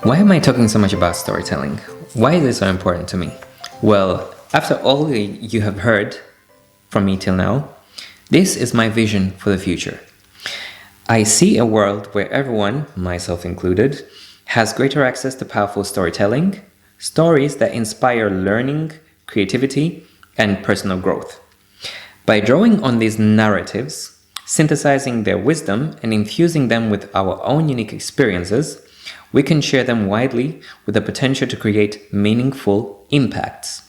Why am I talking so much about storytelling? Why is it so important to me? Well, after all you have heard from me till now, this is my vision for the future. I see a world where everyone, myself included, has greater access to powerful storytelling, stories that inspire learning, creativity, and personal growth. By drawing on these narratives, synthesizing their wisdom, and infusing them with our own unique experiences, we can share them widely with the potential to create meaningful impacts.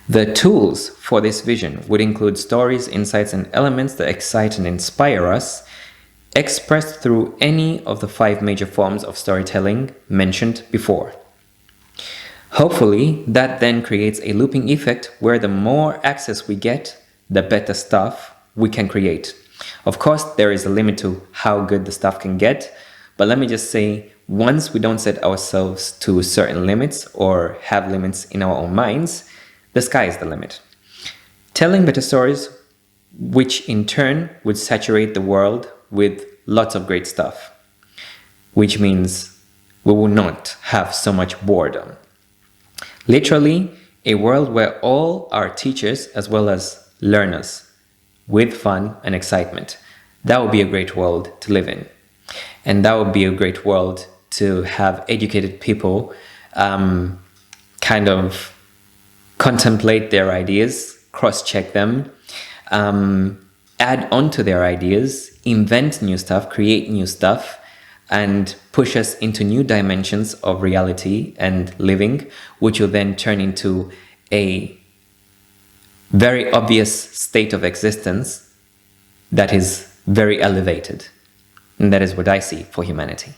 The tools for this vision would include stories, insights, and elements that excite and inspire us, expressed through any of the 5 major forms of storytelling mentioned before. Hopefully, that then creates a looping effect where the more access we get, the better stuff we can create. Of course, there is a limit to how good the stuff can get, but let me just say, once we don't set ourselves to certain limits or have limits in our own minds, the sky is the limit. Telling better stories, which in turn would saturate the world with lots of great stuff, which means we will not have so much boredom. Literally, a world where all are teachers as well as learners, with fun and excitement. That would be a great world to live in. And that would be a great world to have educated people kind of contemplate their ideas, cross-check them, add on to their ideas, invent new stuff, create new stuff, and push us into new dimensions of reality and living, which will then turn into a very obvious state of existence that is very elevated. And that is what I see for humanity.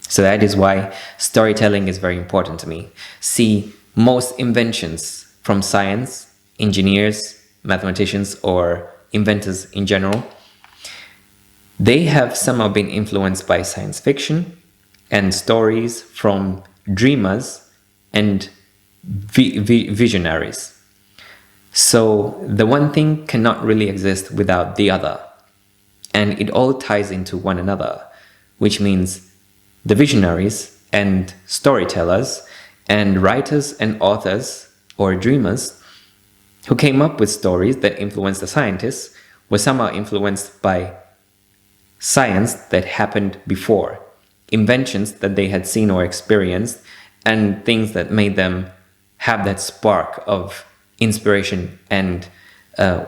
So that is why storytelling is very important to me. See, most inventions from science, engineers, mathematicians, or inventors in general, they have somehow been influenced by science fiction and stories from dreamers and visionaries. So the one thing cannot really exist without the other. And it all ties into one another, which means the visionaries and storytellers and writers and authors or dreamers who came up with stories that influenced the scientists were somehow influenced by science that happened before, inventions that they had seen or experienced, and things that made them have that spark of inspiration and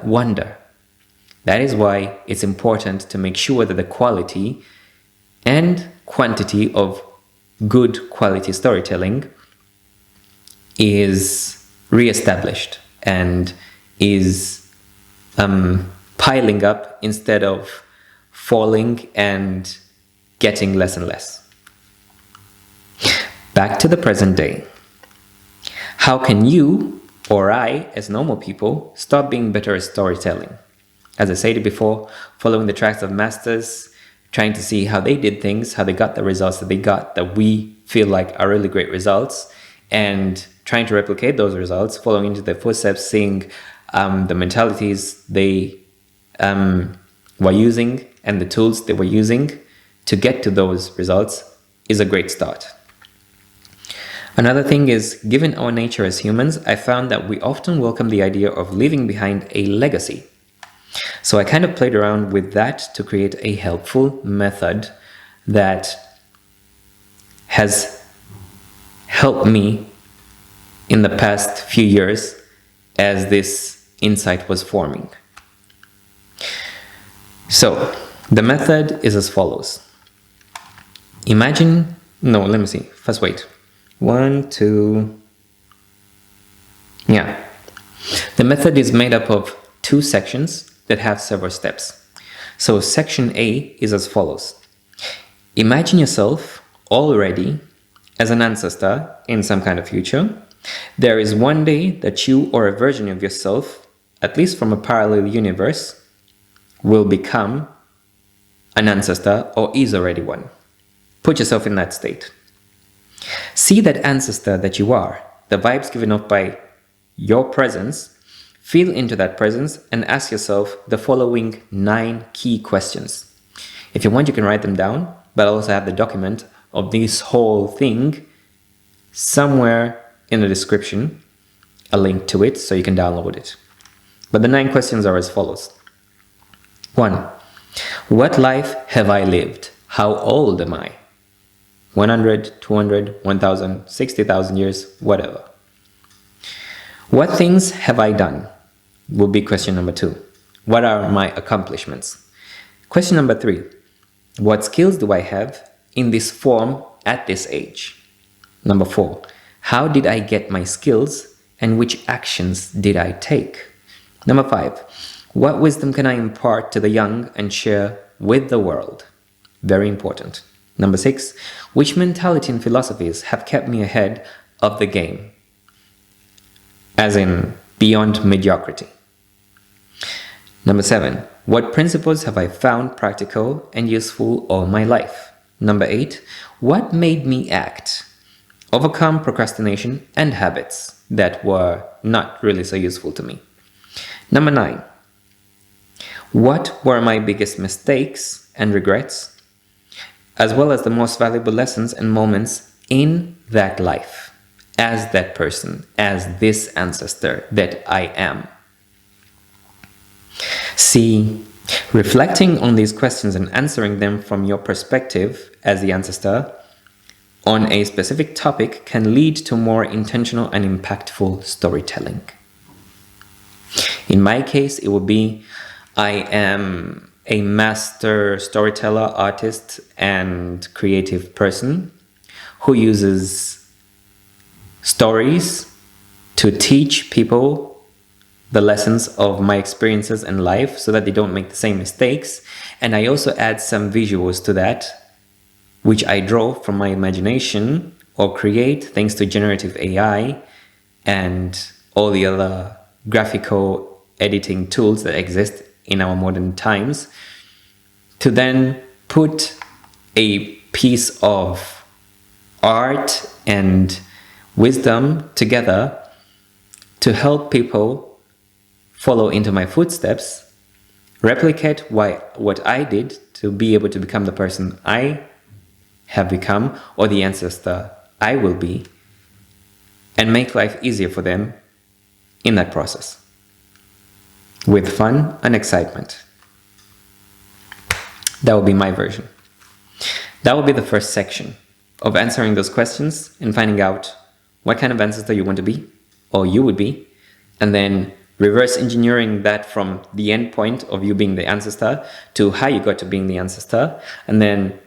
wonder. That is why it's important to make sure that the quality and quantity of good quality storytelling is reestablished and is piling up instead of falling and getting less and less. Back to the present day. How can you or I, as normal people, start being better at storytelling? As I said before, following the tracks of masters, trying to see how they did things, how they got the results that they got, that we feel like are really great results, and trying to replicate those results, following into their footsteps, seeing the mentalities they were using and the tools they were using to get to those results is a great start. Another thing is, given our nature as humans, I found that we often welcome the idea of leaving behind a legacy. So I kind of played around with that to create a helpful method that has helped me in the past few years as this insight was forming. So the method is as follows. Imagine, no, let me see. First, wait. 1, 2. Yeah. The method is made up of 2 sections that have several steps. So section A is as follows. Imagine yourself already as an ancestor in some kind of future. There is one day that you or a version of yourself, at least from a parallel universe, will become an ancestor or is already one. Put yourself in that state. See that ancestor that you are, the vibes given off by your presence. Feel into that presence and ask yourself the following 9 key questions. If you want, you can write them down, but I also have the document of this whole thing somewhere in the description, a link to it so you can download it. But the 9 questions are as follows. 1. What life have I lived? How old am I? 100, 200, 1,000, 60,000 years, whatever. What things have I done? Will be question number 2. What are my accomplishments? Question number 3. What skills do I have in this form at this age? Number 4. How did I get my skills and which actions did I take? Number 5. What wisdom can I impart to the young and share with the world? Very important. Number 6. Which mentality and philosophies have kept me ahead of the game? As in, beyond mediocrity. Number 7. What principles have I found practical and useful all my life? Number 8. What made me act? Overcome procrastination and habits that were not really so useful to me. Number 9. What were my biggest mistakes and regrets, as well as the most valuable lessons and moments in that life, as that person, as this ancestor that I am? See, reflecting on these questions and answering them from your perspective as the ancestor on a specific topic can lead to more intentional and impactful storytelling. In my case, it would be, I am a master storyteller, artist, and creative person who uses stories to teach people the lessons of my experiences in life so that they don't make the same mistakes. And I also add some visuals to that, which I draw from my imagination or create thanks to generative AI and all the other graphical editing tools that exist in our modern times, to then put a piece of art and wisdom together to help people follow into my footsteps, replicate what I did to be able to become the person I have become or the ancestor I will be, and make life easier for them in that process, with fun and excitement. That will be my version. That will be the first section of answering those questions and finding out what kind of ancestor you want to be, or you would be, and then reverse engineering that from the end point of you being the ancestor to how you got to being the ancestor, and then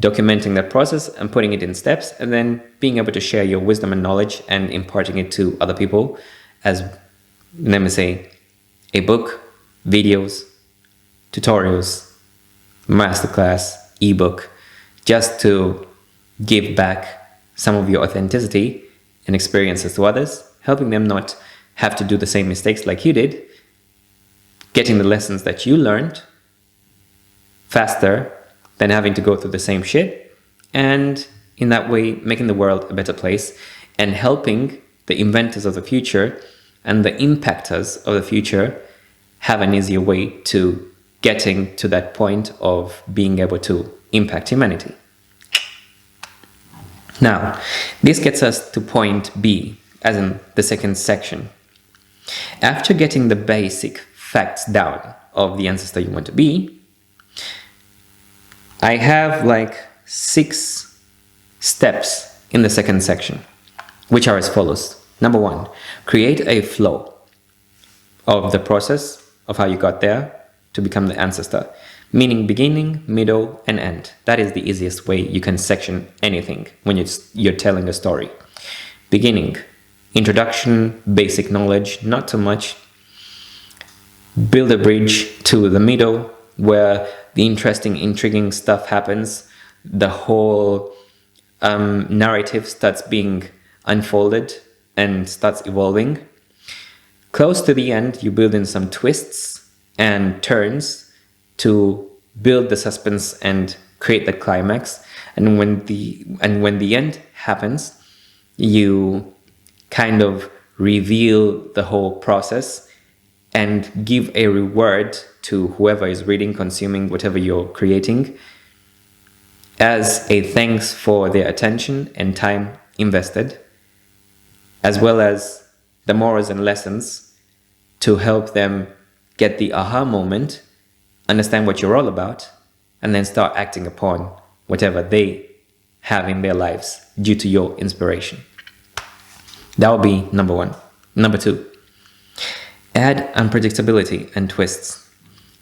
documenting that process and putting it in steps, and then being able to share your wisdom and knowledge and imparting it to other people as, let me say, a book, videos, tutorials, masterclass, ebook, just to give back some of your authenticity and experiences to others, helping them not have to do the same mistakes like you did, getting the lessons that you learned faster than having to go through the same shit, and in that way making the world a better place and helping the inventors of the future and the impactors of the future have an easier way to getting to that point of being able to impact humanity. Now, this gets us to point B, as in the second section. After getting the basic facts down of the ancestor you want to be, I have like 6 steps in the second section, which are as follows. Number 1, create a flow of the process of how you got there to become the ancestor, meaning beginning, middle, and end. That is the easiest way you can section anything when you're telling a story. Beginning, introduction, basic knowledge, not too much. Build a bridge to the middle where the interesting, intriguing stuff happens. The whole narrative starts being unfolded and starts evolving. Close to the end, you build in some twists and turns to build the suspense and create the climax. And when the end happens, you kind of reveal the whole process and give a reward to whoever is reading, consuming whatever you're creating, as a thanks for their attention and time invested, as well as the morals and lessons to help them get the aha moment, understand what you're all about, and then start acting upon whatever they have in their lives due to your inspiration. That would be number one. Number two, add unpredictability and twists.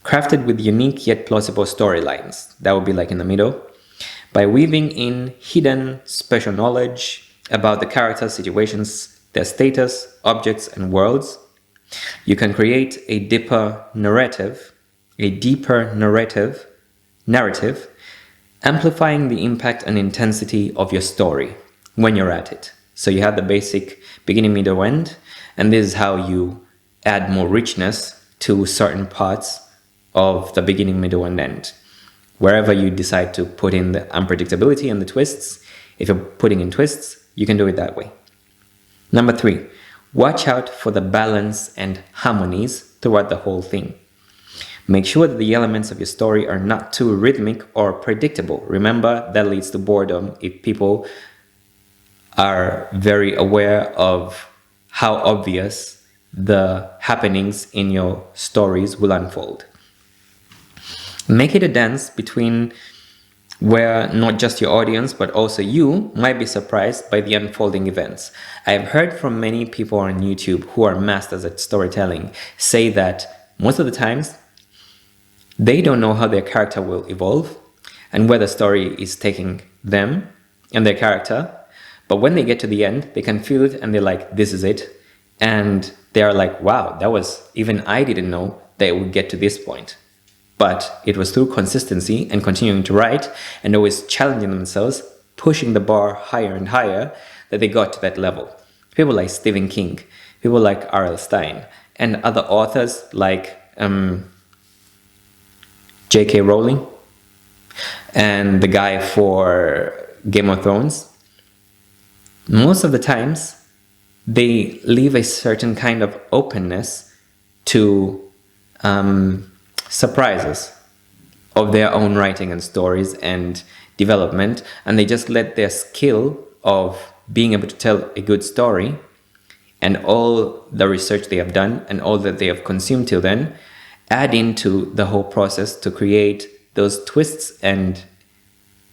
Crafted with unique yet plausible storylines. That would be like in the middle. By weaving in hidden special knowledge about the characters, situations, their status, objects, and worlds, you can create a deeper narrative, amplifying the impact and intensity of your story when you're at it. So you have the basic beginning, middle, end, and this is how you add more richness to certain parts of the beginning, middle, and end. Wherever you decide to put in the unpredictability and the twists, if you're putting in twists, you can do it that way. Number three, watch out for the balance and harmonies throughout the whole thing. Make sure that the elements of your story are not too rhythmic or predictable. Remember, that leads to boredom if people are very aware of how obvious the happenings in your stories will unfold. Make it a dance between where not just your audience but also you might be surprised by the unfolding events. I have heard from many people on YouTube who are masters at storytelling say that most of the times they don't know how their character will evolve and where the story is taking them and their character, but when they get to the end they can feel it and they're like, this is it, and they are like, wow, that was, even I didn't know that it would get to this point. But it was through consistency and continuing to write and always challenging themselves, pushing the bar higher and higher, that they got to that level. People like Stephen King, people like R.L. Stein, and other authors like J.K. Rowling and the guy for Game of Thrones. Most of the times, they leave a certain kind of openness to surprises of their own writing and stories and development, and they just let their skill of being able to tell a good story and all the research they have done and all that they have consumed till then add into the whole process to create those twists and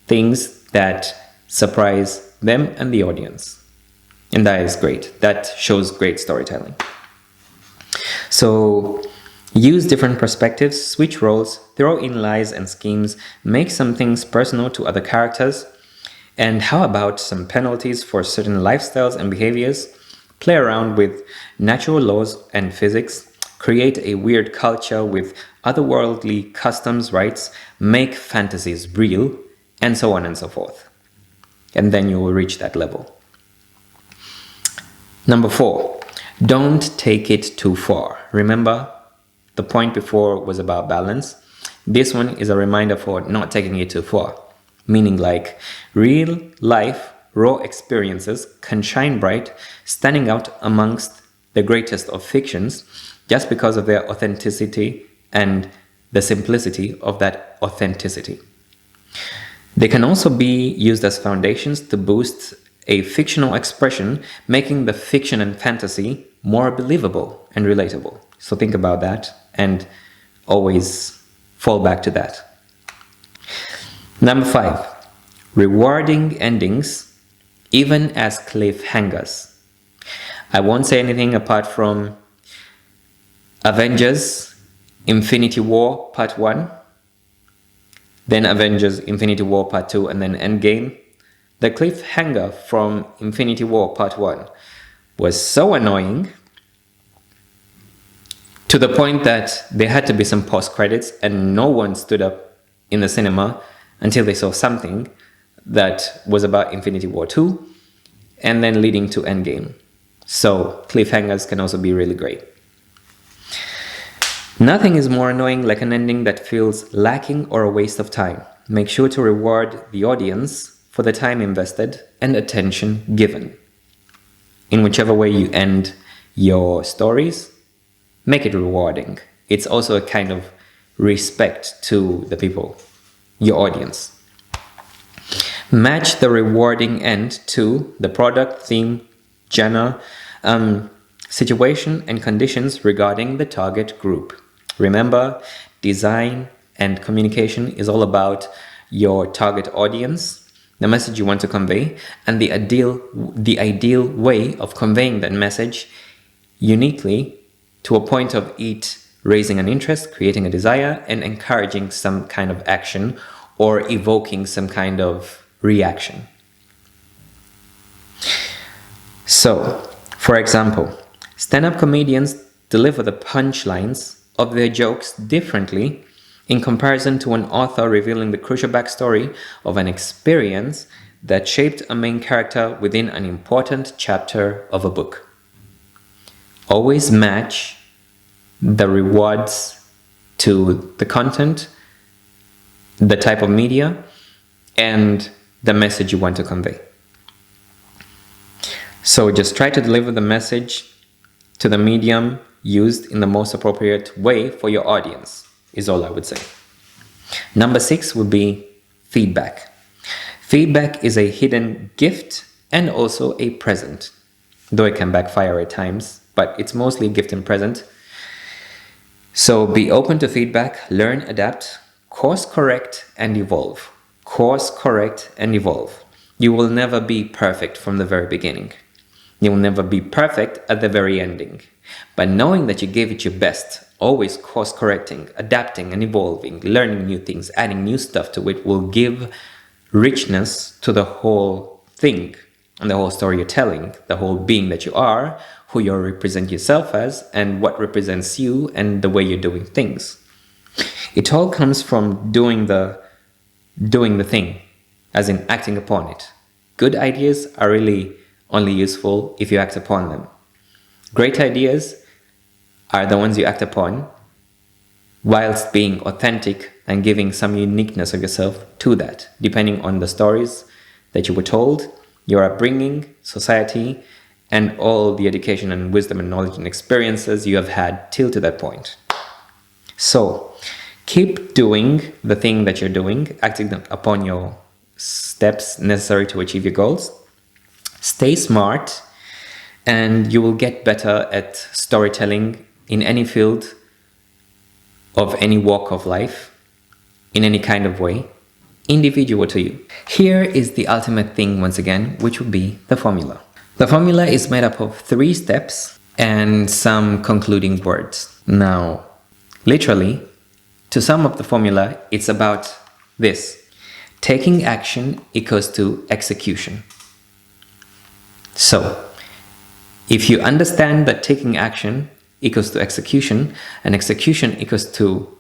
things that surprise them and the audience. And that is great. That shows great storytelling. So use different perspectives, switch roles, throw in lies and schemes, make some things personal to other characters. And how about some penalties for certain lifestyles and behaviors? Play around with natural laws and physics, create a weird culture with otherworldly customs, rights, make fantasies real, and so on and so forth. And then you will reach that level. Number 4, don't take it too far. Remember, the point before was about balance. This one is a reminder for not taking it too far. Meaning like real life, raw experiences can shine bright, standing out amongst the greatest of fictions just because of their authenticity and the simplicity of that authenticity. They can also be used as foundations to boost a fictional expression, making the fiction and fantasy more believable and relatable. So think about that and always fall back to that. Number 5, rewarding endings, even as cliffhangers. I won't say anything apart from Avengers Infinity War Part 1, then Avengers Infinity War Part 2, and then Endgame. The cliffhanger from Infinity War Part 1 was so annoying to the point that there had to be some post-credits and no one stood up in the cinema until they saw something that was about Infinity War 2 and then leading to Endgame. So cliffhangers can also be really great. Nothing is more annoying like an ending that feels lacking or a waste of time. Make sure to reward the audience for the time invested and attention given. In whichever way you end your stories, make it rewarding. It's also a kind of respect to the people, your audience. Match the rewarding end to the product, theme, genre, situation, and conditions regarding the target group. Remember, design and communication is all about your target audience, the message you want to convey, and the ideal way of conveying that message uniquely to a point of it raising an interest, creating a desire, and encouraging some kind of action or evoking some kind of reaction. So, for example, stand-up comedians deliver the punchlines of their jokes differently in comparison to an author revealing the crucial backstory of an experience that shaped a main character within an important chapter of a book. Always match the rewards to the content, the type of media, and the message you want to convey. So just try to deliver the message to the medium used in the most appropriate way for your audience, is all I would say. Number 6 would be feedback. Feedback is a hidden gift and also a present, though it can backfire at times, but it's mostly gift and present. So be open to feedback, learn, adapt, course correct, and evolve. Course correct and evolve. You will never be perfect from the very beginning. You will never be perfect at the very ending. But knowing that you gave it your best, always course correcting, adapting and evolving, learning new things, adding new stuff to it will give richness to the whole thing and the whole story you're telling, the whole being that you are, who you represent yourself as, and what represents you and the way you're doing things. It all comes from doing the thing, as in acting upon it. Good ideas are really only useful if you act upon them. Great ideas are the ones you act upon whilst being authentic and giving some uniqueness of yourself to that, depending on the stories that you were told, your upbringing, society, and all the education and wisdom and knowledge and experiences you have had till to that point. So, keep doing the thing that you're doing, acting upon your steps necessary to achieve your goals. Stay smart, and you will get better at storytelling in any field of any walk of life, in any kind of way, individual to you. Here is the ultimate thing once again, which would be the formula. The formula is made up of 3 steps and some concluding words. Now, literally, to sum up the formula, it's about this. Taking action equals to execution. So, if you understand that taking action equals to execution, and execution equals to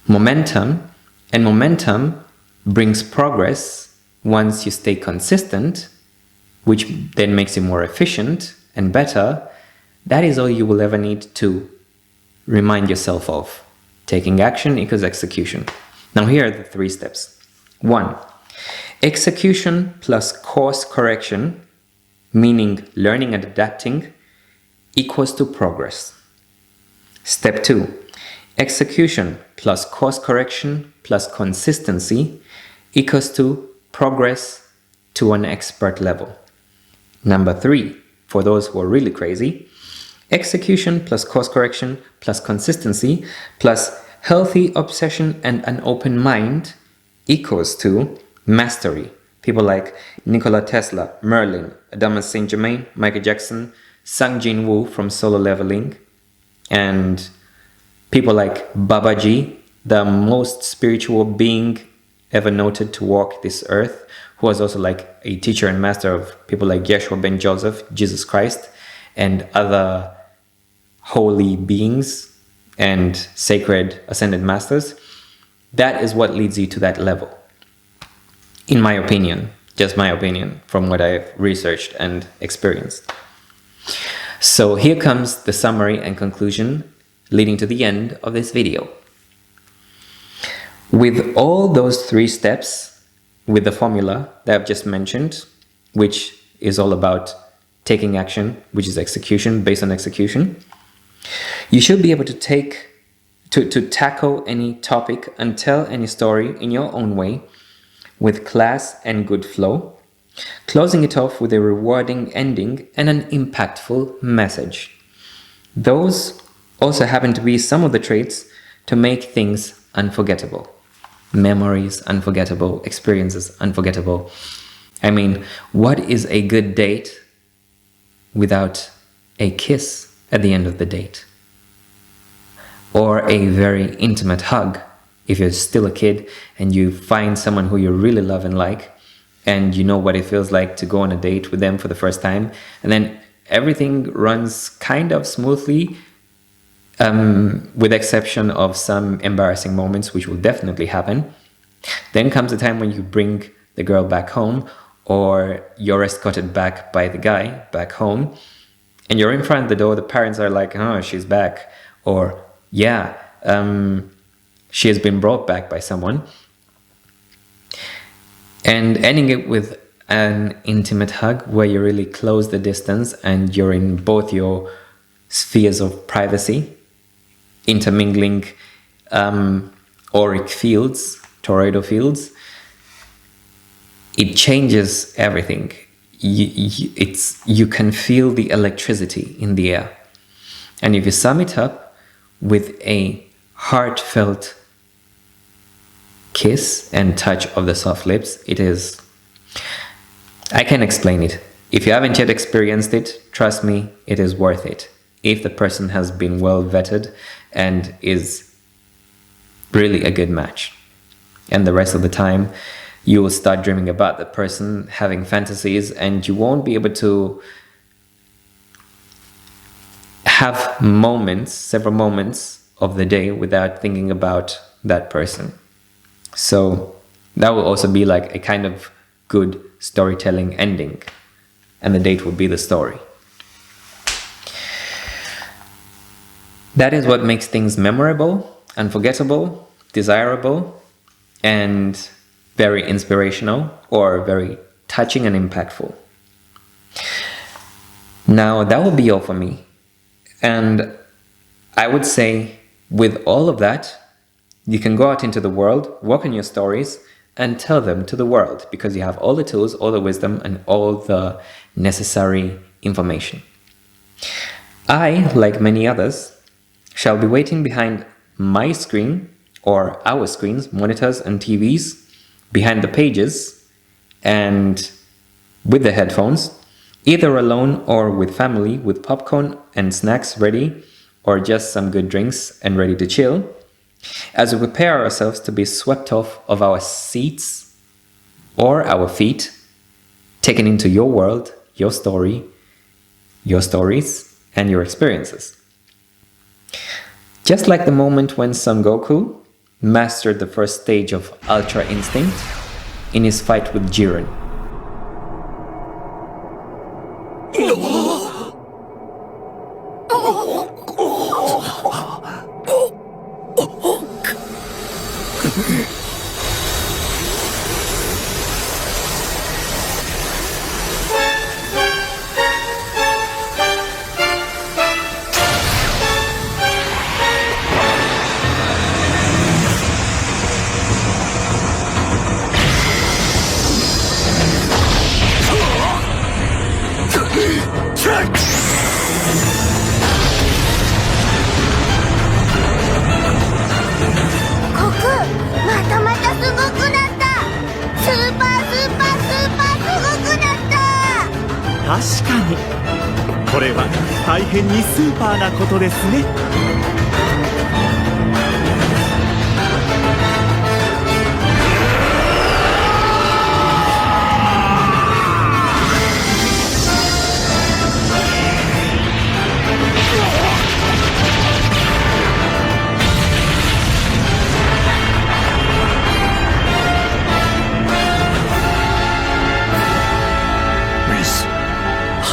momentum, and momentum brings progress once you stay consistent, which then makes you more efficient and better, that is all you will ever need to remind yourself of. Taking action equals execution. Now here are the 3 steps. 1. Execution plus course correction, meaning learning and adapting, equals to progress. Step 2. Execution plus course correction plus consistency equals to progress to an expert level. Number 3, for those who are really crazy, execution plus course correction plus consistency plus healthy obsession and an open mind equals to mastery. People like Nikola Tesla, Merlin, Adamas St. Germain, Michael Jackson, Sang Jin Woo from Solo Leveling, and people like Babaji, the most spiritual being ever noted to walk this earth, who was also like a teacher and master of people like Yeshua ben Joseph, Jesus Christ, and other holy beings and sacred ascended masters. That is what leads you to that level. In my opinion, just my opinion from what I've researched and experienced. So here comes the summary and conclusion leading to the end of this video. With all those 3 steps, with the formula that I've just mentioned, which is all about taking action, which is execution, based on execution, you should be able to tackle any topic and tell any story in your own way with class and good flow, closing it off with a rewarding ending and an impactful message. Those also happen to be some of the traits to make things unforgettable. Memories unforgettable, experiences unforgettable. I mean, what is a good date without a kiss at the end of the date? Or a very intimate hug if you're still a kid and you find someone who you really love and like, and you know what it feels like to go on a date with them for the first time, and then everything runs kind of smoothly, with the exception of some embarrassing moments, which will definitely happen. Then comes the time when you bring the girl back home, or you're escorted back by the guy back home, and you're in front of the door. The parents are like, oh, she's back, or yeah, she has been brought back by someone. And ending it with an intimate hug where you really close the distance and you're in both your spheres of privacy, intermingling auric fields, toroidal fields. It changes everything. You can feel the electricity in the air. And if you sum it up with a heartfelt kiss and touch of the soft lips, it is... I can explain it. If you haven't yet experienced it, trust me, it is worth it. If the person has been well vetted and is really a good match. And the rest of the time, you will start dreaming about the person, having fantasies, and you won't be able to have moments, several moments of the day without thinking about that person. So that will also be like a kind of good storytelling ending, and the date will be the story. That is what makes things memorable, unforgettable, desirable, and very inspirational, or very touching and impactful. Now, that will be all for me. And I would say, with all of that, you can go out into the world, work on your stories, and tell them to the world, because you have all the tools, all the wisdom, and all the necessary information. I, like many others, shall be waiting behind my screen, or our screens, monitors and TVs, behind the pages, and with the headphones, either alone or with family, with popcorn and snacks ready, or just some good drinks and ready to chill, as we prepare ourselves to be swept off of our seats or our feet, taken into your world, your story, your stories, and your experiences. Just like the moment when Son Goku mastered the first stage of Ultra Instinct in his fight with Jiren.確かにこれは大変にスーパーなことですね。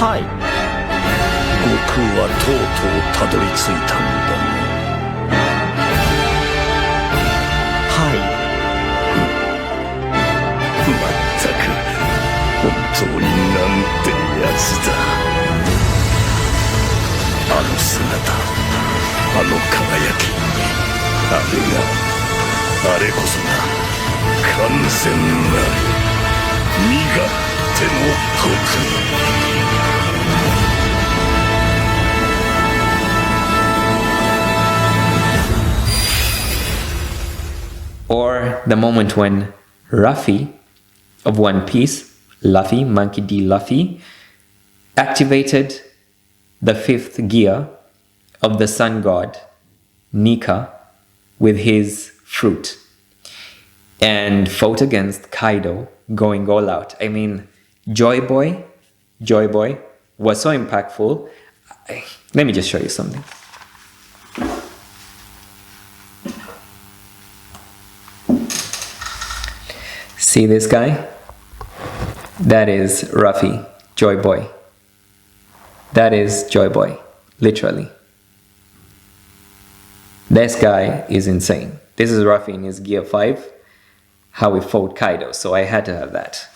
はい。悟空はとうとうたどり着いたんだね。はい。まったく本当になんてやつだ。あの姿、あの輝き、あれこそが完全なる身勝手の国。Or the moment when Ruffy of One Piece, Luffy, Monkey D. Luffy, activated the fifth gear of the sun god, Nika, with his fruit and fought against Kaido, going all out. I mean, Joy Boy was so impactful. Let me just show you something. See this guy? That is Ruffy, Joy Boy. That is Joy Boy, literally. This guy is insane. This is Ruffy in his Gear 5, how he fought Kaido, so I had to have that.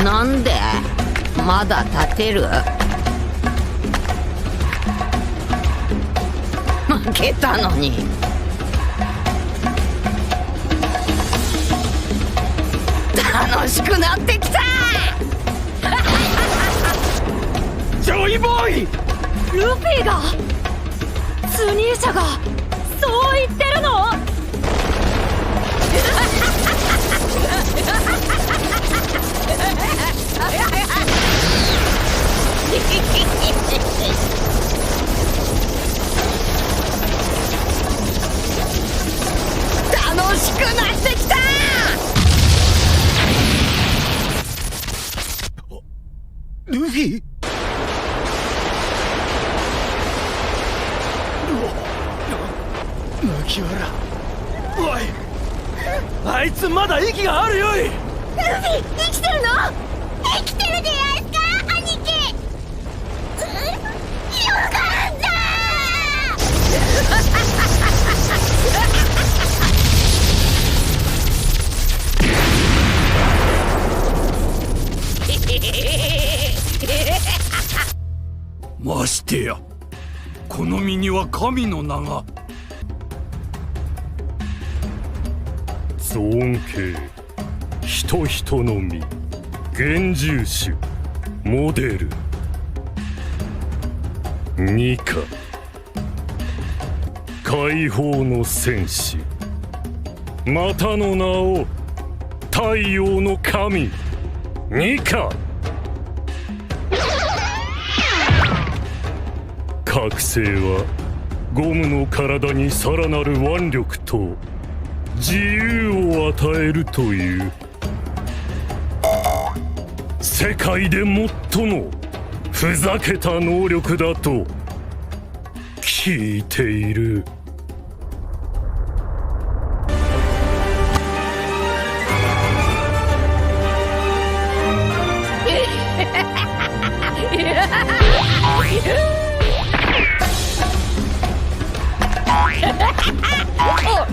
なんでまだ立てる？負けたのに。楽しくなってきた。ジョイボーイ！ルフィがスニーシャがそう言ってるの？楽しくなってきた。ルフィ？麦わら。おい！あいつまだ息があるよい！ルフィ生きてるの？生きてるでやすか兄貴。よかったましてやこの身には神の名が。ゾーン系人人の実幻獣種モデルニカ解放の戦士またの名を太陽の神ニカ。覚醒はゴムの体にさらなる腕力と自由を与えるという世界で最もふざけた能力だと聞いている。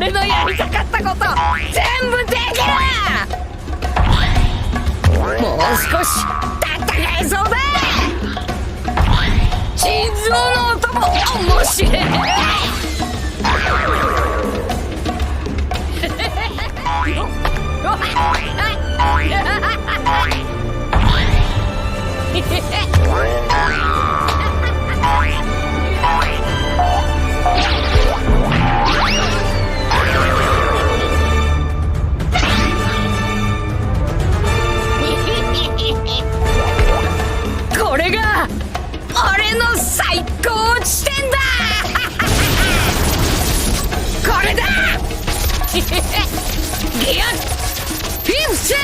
俺のやりたかったこと全部できる。もう少し戦えそうだ。心臓の音も面白い。これが俺の最高地点だ。これだ。ギュッフィフス。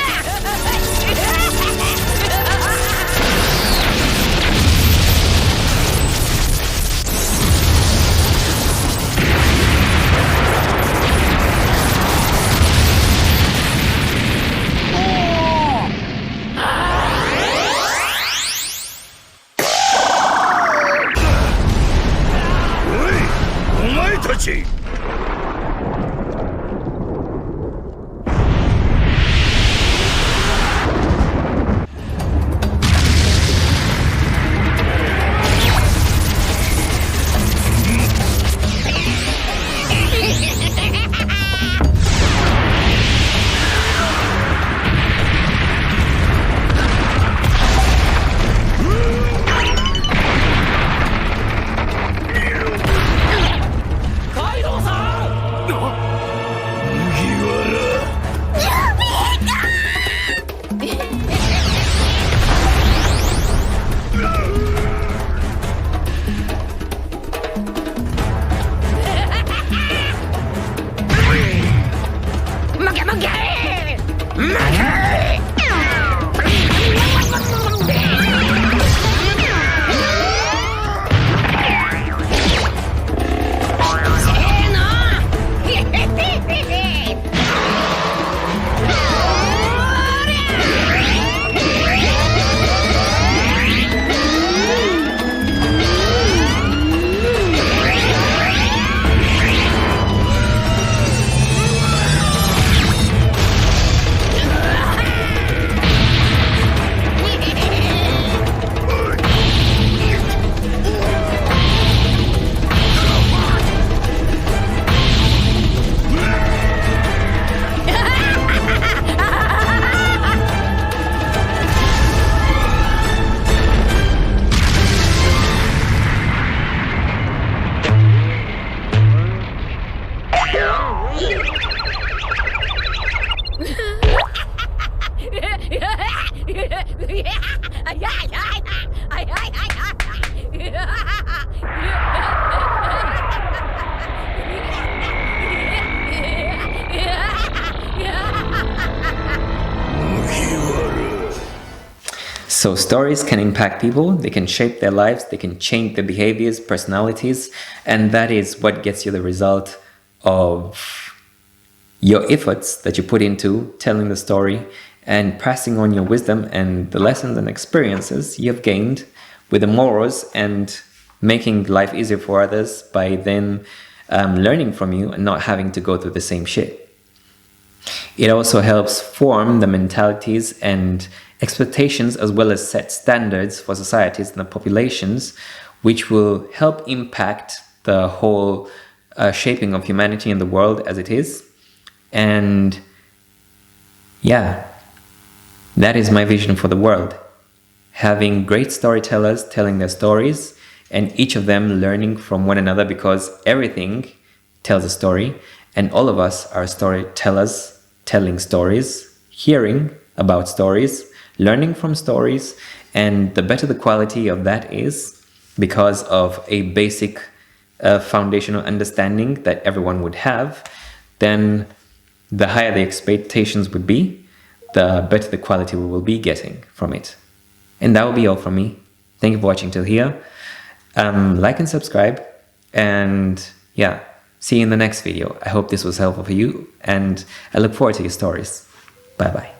お前たちSo stories can impact people, they can shape their lives, they can change their behaviors, personalities, and that is what gets you the result of your efforts that you put into telling the story and passing on your wisdom and the lessons and experiences you've gained with the morals and making life easier for others by then learning from you and not having to go through the same shit. It also helps form the mentalities and expectations as well as set standards for societies and the populations, which will help impact the whole shaping of humanity and the world as it is. And yeah, that is my vision for the world. Having great storytellers telling their stories and each of them learning from one another, because everything tells a story and all of us are storytellers telling stories, hearing about stories, learning from stories, and the better the quality of that is because of a basic foundational understanding that everyone would have, then the higher the expectations would be, the better the quality we will be getting from it. And that will be all from me. Thank you for watching till here. Like and subscribe, and yeah, see you in the next video. I hope this was helpful for you, and I look forward to your stories. Bye bye.